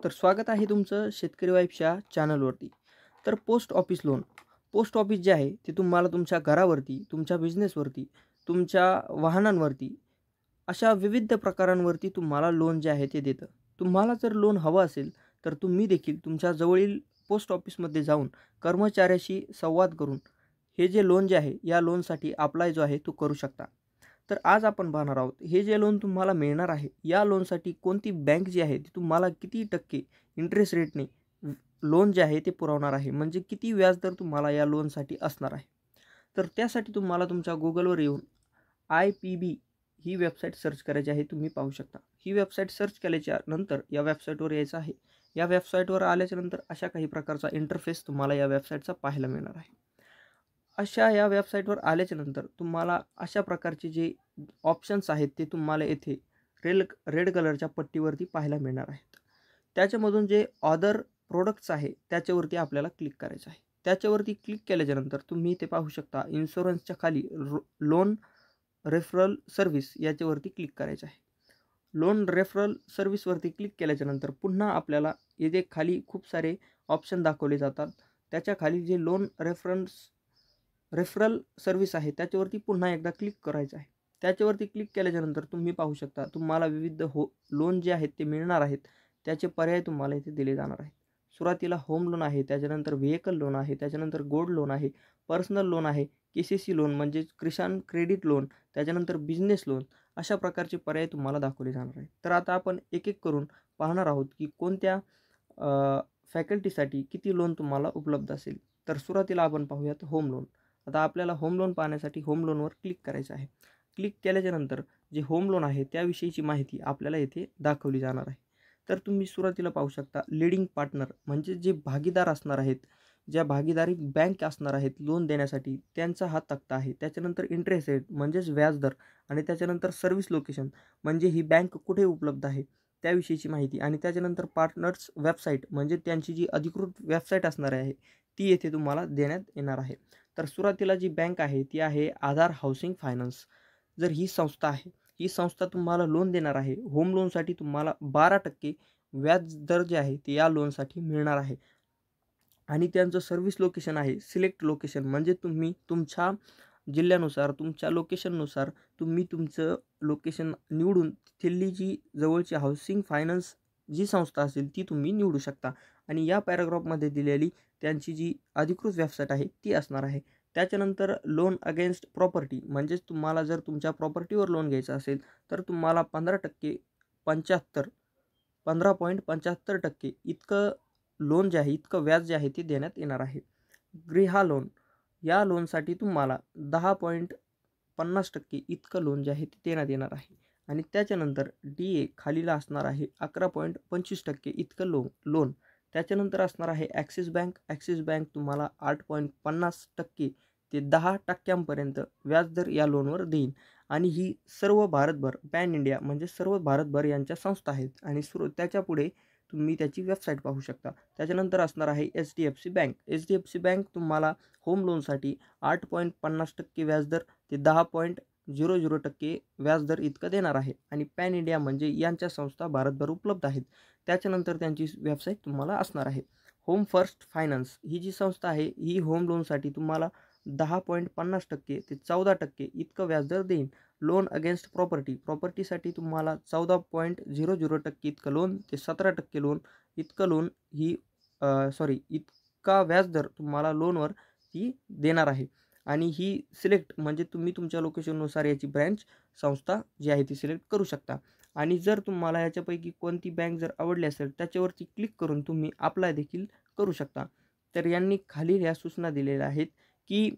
तर स्वागत आहे तुमचं शेतकरी वाईफच्या चॅनलवरती. तर पोस्ट ऑफिस जे आहे ते तुम्हाला तुमच्या घरावरती, तुमच्या बिझनेसवरती, तुमच्या वाहनांवरती अशा विविध प्रकारांवरती तुम्हाला लोन जे आहे ते देतं. तुम्हाला जर लोन हवं असेल तर तुम्ही देखील तुमच्या जवळील पोस्ट ऑफिसमध्ये जाऊन कर्मचाऱ्याशी संवाद करून हे जे लोन जे आहे या लोनसाठी अप्लाय जो आहे तो करू शकता. तर आज आपण पाहणार आहोत हे जे लोन तुम्हाला मिळणार आहे या लोनसाठी कोणती बँक जी आहे ती तुम्हाला किती टक्के इंटरेस्ट रेटने लोन जे आहे ते पुरवणार आहे, म्हणजे किती व्याजदर तुम्हाला या लोनसाठी असणार आहे. तर त्यासाठी तुम्हाला तुमच्या Googleवर येऊन IPB ही वेबसाईट सर्च करायची आहे. तुम्ही पाहू शकता. ही वेबसाईट सर्च केल्याच्या नंतर या वेबसाईटवर यायचं आहे. या वेबसाईटवर आल्याच्यानंतर अशा काही प्रकारचा इंटरफेस तुम्हाला या वेबसाईटचा पाहायला मिळणार आहे. अशा या वेबसाईटवर आल्याच्यानंतर तुम्हाला अशा प्रकारचे जे ऑप्शन्स आहेत ते तुम्हाला येथे रेड कलरच्या पट्टीवरती पाहायला मिळणार आहेत. त्याच्यामधून जे अदर प्रोडक्ट्स आहे त्याच्यावरती आपल्याला क्लिक करायचं आहे. त्याच्यावरती क्लिक केल्याच्यानंतर तुम्ही इथे पाहू शकता इन्शुरन्सच्या खाली लोन रेफरल सर्व्हिस याच्यावरती क्लिक करायचं आहे. लोन रेफरल सर्व्हिसवरती क्लिक केल्याच्यानंतर पुन्हा आपल्याला येथे खाली खूप सारे ऑप्शन दाखवले जातात. त्याच्या खाली जे लोन रेफरल सर्व्हिस आहे त्याच्यावरती पुन्हा एकदा क्लिक करायचं आहे. त्याच्यावरती क्लिक केल्याच्यानंतर तुम्ही पाहू शकता तुम्हाला विविध लोन जे आहेत ते मिळणार आहेत. त्याचे पर्याय तुम्हाला इथे दिले जाणार आहेत. सुरुवातीला होम लोन आहे, त्याच्यानंतर व्हेइकल लोन आहे, त्याच्यानंतर गोल्ड लोन आहे, पर्सनल लोन आहे, KCC लोन म्हणजे किसान क्रेडिट लोन, त्याच्यानंतर बिझनेस लोन, अशा प्रकारचे पर्याय तुम्हाला दाखवले जाणार आहेत. तर आता आपण एक एक करून पाहणार आहोत की कोणत्या फॅकल्टीसाठी किती लोन तुम्हाला उपलब्ध असेल. तर सुरुवातीला आपण पाहूयात होम लोन. आता आपल्याला होम लोन पाहण्यासाठी होम लोनवर क्लिक करायचं आहे. क्लिक केल्याच्यानंतर जे होम लोन आहे त्याविषयीची माहिती आपल्याला येथे दाखवली जाणार आहे. तर तुम्ही सुरुवातीला पाहू शकता लीडिंग पार्टनर म्हणजे जे भागीदार असणार आहेत, ज्या भागीदारी बँक असणार आहेत लोन देण्यासाठी त्यांचा हा तक्ता आहे. त्याच्यानंतर इंटरेस्ट रेट म्हणजेच व्याजदर आणि त्याच्यानंतर सर्व्हिस लोकेशन म्हणजे ही बँक कुठे उपलब्ध आहे त्याविषयीची माहिती आणि त्याच्यानंतर पार्टनर्स वेबसाईट म्हणजे त्यांची जी अधिकृत वेबसाईट असणार आहे ती येथे तुम्हाला देण्यात येणार आहे. तर सुरुवातीला जी बँक आहे ती आहे आधार हाऊसिंग फायनान्स. जर ही संस्था आहे, ही संस्था तुम्हाला लोन देणार आहे. होम लोनसाठी तुम्हाला 12% व्याज दर जे आहे ते या लोनसाठी मिळणार आहे. आणि त्यांचं सर्व्हिस लोकेशन आहे सिलेक्ट लोकेशन म्हणजे तुम्ही तुमच्या जिल्ह्यानुसार, तुमच्या लोकेशननुसार तुम्ही तुमचं लोकेशन निवडून तिथली जी जवळची हाऊसिंग फायनान्स जी संस्था असेल ती तुम्ही निवडू शकता. आणि या पॅराग्राफमध्ये दिलेली त्यांची जी अधिकृत वेबसाईट आहे ती असणार आहे. त्याच्यानंतर लोन अगेन्स्ट प्रॉपर्टी म्हणजेच तुम्हाला जर तुमच्या प्रॉपर्टीवर लोन घ्यायचं असेल तर तुम्हाला 15.75% इतकं लोन जे आहे, इतकं व्याज जे आहे ते देण्यात येणार आहे. गृहा लोन या लोनसाठी तुम्हाला 10.50% इतकं लोन जे आहे ते देण्यात येणार आहे. आणि त्याच्यानंतर DA खालीला असणार आहे 11.25% इतकं लोन. त्याच्यानंतर असणार आहे ॲक्सिस बँक तुम्हाला 8.50% ते 10% व्याजदर या लोनवर देईल. आणि ही सर्व भारतभर पॅन इंडिया म्हणजे सर्व भारतभर यांच्या संस्था आहेत आणि त्याच्यापुढे तुम्ही त्याची वेबसाईट पाहू शकता. त्याच्यानंतर असणार आहे HDFC बँक. HDFC बँक तुम्हाला होम लोनसाठी 8.50% व्याजदर ते 10.00% व्याजदर इतकं देणार आहे. आणि पॅन इंडिया म्हणजे यांच्या संस्था भारतभर उपलब्ध आहेत. त्याच्यानंतर त्यांची वेबसाईट तुम्हाला असणार आहे. होम फर्स्ट फायनान्स ही जी संस्था आहे ही होम लोनसाठी तुम्हाला 10.50% ते 14% इतकं व्याजदर देईल. लोन अगेन्स्ट प्रॉपर्टीसाठी तुम्हाला 14.00% इतकं लोन ते 17% लोन इतकं लोन ही इतका व्याजदर तुम्हाला लोनवर ती देणार आहे. आणि ही सिलेक्ट म्हणजे तुम्ही तुमच्या लोकेशननुसार याची ब्रँच संस्था जी आहे ती सिलेक्ट करू शकता. आणि जर तुम्हाला याच्यापैकी कोणती बँक जर आवडली असेल त्याच्यावरती क्लिक करून तुम्ही अप्लाय देखील करू शकता. तर यांनी खालील ह्या सूचना दिलेल्या आहेत की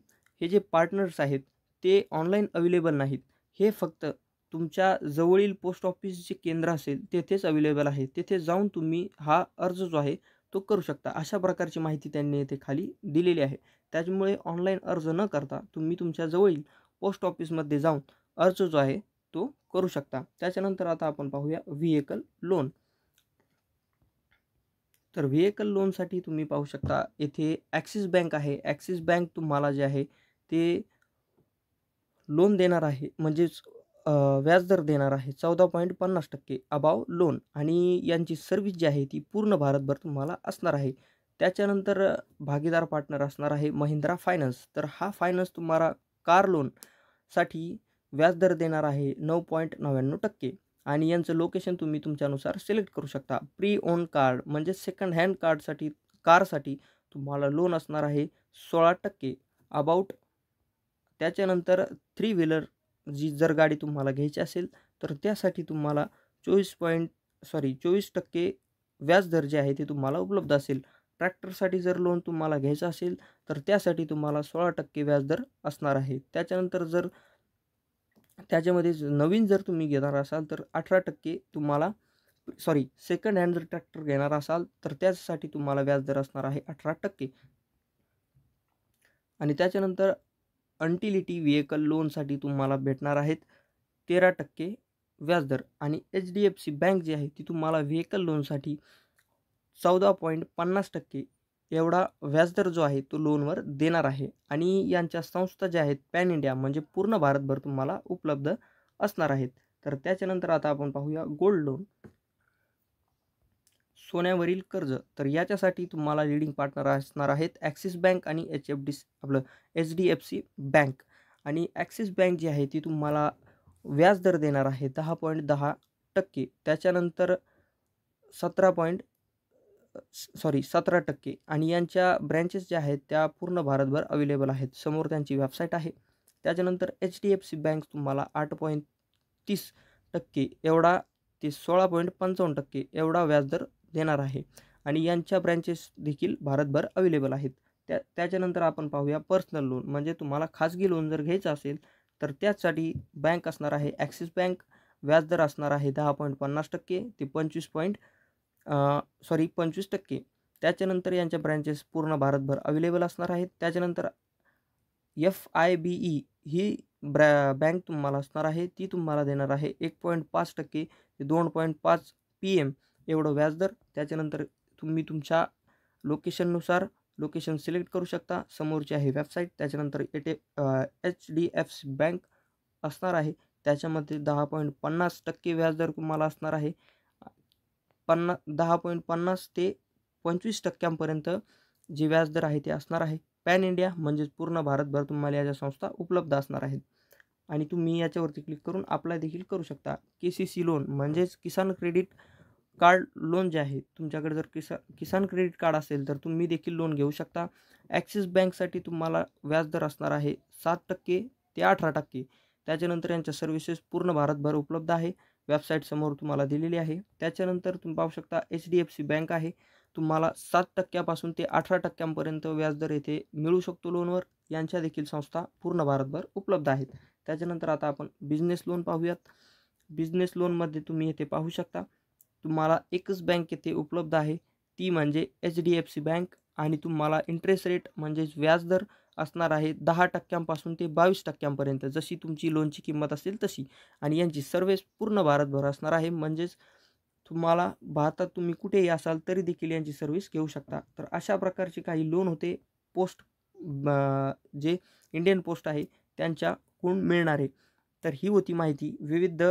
हे जे पार्टनर्स आहेत ते ऑनलाईन अवेलेबल नाहीत. हे फक्त तुमच्या जवळील पोस्ट ऑफिस जे केंद्र असेल तेथेच अवेलेबल आहे. तेथे जाऊन तुम्ही हा अर्ज जो आहे तो करू शकता. अशा प्रकारची माहिती त्यांनी येथे खाली दिलेली आहे. त्याच्यामुळे ऑनलाईन अर्ज न करता तुम्ही तुमच्या जवळील पोस्ट ऑफिसमध्ये जाऊन अर्ज जो आहे तो करू शकता. त्याच्यानंतर आता आपण पाहूया व्हेइकल लोन. तर व्हेइकल लोनसाठी तुम्ही पाहू शकता येथे ॲक्सिस बँक आहे. ॲक्सिस बँक तुम्हाला जे आहे ते लोन देणार आहे. म्हणजेच व्याजदर देणार आहे 14.50% अबाव लोन आणि यांची सर्व्हिस जी आहे ती पूर्ण भारतभर तुम्हाला असणार आहे. त्याच्यानंतर भागीदार पार्टनर असणार आहे महिंद्रा फायनान्स. तर हा फायनान्स तुम्हाला कार लोनसाठी व्याजदर देणार आहे 9.99% आणि यांचं लोकेशन तुम्ही तुमच्यानुसार सिलेक्ट करू शकता. प्री ओन कार्ड म्हणजे सेकंड हँड कारसाठी तुम्हाला लोन असणार आहे 16% अबाउट. त्याच्यानंतर थ्री व्हीलर जर गाडी तुम्हाला घ्यायची असेल तर त्यासाठी तुम्हाला 24% व्याजदर जे आहे ते तुम्हाला उपलब्ध असेल. ट्रॅक्टरसाठी जर लोन तुम्हाला घ्यायचं असेल तर त्यासाठी तुम्हाला 16% व्याजदर असणार आहे. त्याच्यानंतर जर त्याच्यामध्ये नवीन जर तुम्ही घेणार असाल तर 18% तुम्हाला सेकंड हँड जर ट्रॅक्टर घेणार असाल तर त्यासाठी तुम्हाला व्याजदर असणार आहे 18%. आणि त्याच्यानंतर अंटिलिटी व्हेकल लोनसाठी तुम्हाला भेटणार आहेत 13% व्याजदर आणि HDFC बँक जी आहे ती तुम्हाला व्हेकल लोनसाठी 14.50% एवढा व्याजदर जो आहे तो लोनवर देणार आहे. आणि यांच्या संस्था ज्या आहेत पॅन इंडिया म्हणजे पूर्ण भारतभर तुम्हाला उपलब्ध असणार आहेत. तर त्याच्यानंतर आता आपण पाहूया गोल्ड लोन, सोन्यावरील कर्ज. तर याच्यासाठी तुम्हाला लीडिंग पार्टनर असणार आहेत ॲक्सिस बँक आणि HDFC बँक. आणि ॲक्सिस बँक जी आहे ती तुम्हाला व्याजदर देणार आहे 10.10%. त्याच्यानंतर 17% आणि यांच्या ब्रँचेस ज्या आहेत त्या पूर्ण भारतभर अवेलेबल आहेत. समोर त्यांची वेबसाईट आहे. त्याच्यानंतर HDFC बँक तुम्हाला 8.30% एवढा ते 16.55% एवढा व्याजदर देणार आहे आणि यांच्या ब्रँचेस देखील भारतभर अवेलेबल आहेत. त्याच्यानंतर आपण पाहूया पर्सनल लोन म्हणजे तुम्हाला खाजगी लोन जर घ्यायचं असेल तर त्यासाठी बँक असणार आहे ॲक्सिस बँक. व्याजदर असणार आहे 10.50% ते 25%. त्याच्यानंतर यांच्या ब्रँचेस पूर्ण भारतभर अवेलेबल असणार आहेत. त्याच्यानंतर FIBE ही बँक तुम्हाला असणार आहे ती तुम्हाला देणार आहे 1.5% ते 2.5 PM एवढं व्याजदर. त्याच्यानंतर तुम्ही तुमच्या लोकेशन सिलेक्ट करू शकता. समोरची आहे वेबसाईट. त्याच्यानंतर HDFC बँक असणार आहे त्याच्यामध्ये 10.50% व्याजदर तुम्हाला असणार आहे. 10.50 ते 25% जे व्याजदर आहे ते असणार आहे. पॅन इंडिया म्हणजेच पूर्ण भारतभर तुम्हाला याच्या संस्था उपलब्ध असणार आहेत आणि तुम्ही याच्यावरती क्लिक करून अप्लाय देखील करू शकता. KCC लोन म्हणजेच किसान क्रेडिट कार्ड लोन जे आहे तुमच्याकडे जर किसान क्रेडिट कार्ड असेल तर तुम्ही देखील लोन घेऊ शकता. ॲक्सिस बँकसाठी तुम्हाला व्याजदर असणार आहे 7% ते 18%. त्याच्यानंतर यांच्या सर्व्हिसेस पूर्ण भारतभर उपलब्ध आहे. वेबसाईट समोर तुम्हाला दिलेली आहे. त्याच्यानंतर तुम्ही पाहू शकता HDFC बँक आहे. तुम्हाला 7% पासून ते 18% व्याजदर येथे मिळू शकतो लोनवर. यांच्या देखील संस्था पूर्ण भारतभर उपलब्ध आहेत. त्याच्यानंतर आता आपण बिझनेस लोन पाहूयात. बिझनेस लोनमध्ये तुम्ही येथे पाहू शकता तुम्हाला एकच बँक येथे उपलब्ध आहे ती म्हणजे HDFC बँक आणि तुम्हाला इंटरेस्ट रेट म्हणजेच व्याजदर असणार आहे 10% पासून ते 22% जशी तुमची लोनची किंमत असेल तशी. आणि यांची सर्व्हिस पूर्ण भारतभर असणार आहे म्हणजेच तुम्हाला भारतात तुम्ही कुठेही असाल तरी देखील यांची सर्व्हिस घेऊ शकता. तर अशा प्रकारचे काही लोन होते जे इंडियन पोस्ट आहे त्यांच्याकडून मिळणारे. तर ही होती माहिती विविध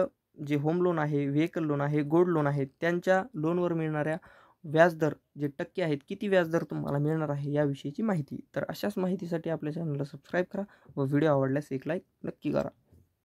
जे होम लोन आहे, व्हेकल लोन आहे, गोल्ड लोन आहे त्यांच्या लोनवर मिळणाऱ्या व्याजदर जे टक्के आहेत, किती व्याजदर तुम्हाला मिळणार आहे याविषयीची माहिती. तर अशाच माहितीसाठी आपल्या चॅनलला सबस्क्राईब करा व व्हिडिओ आवडल्यास एक लाईक नक्की करा.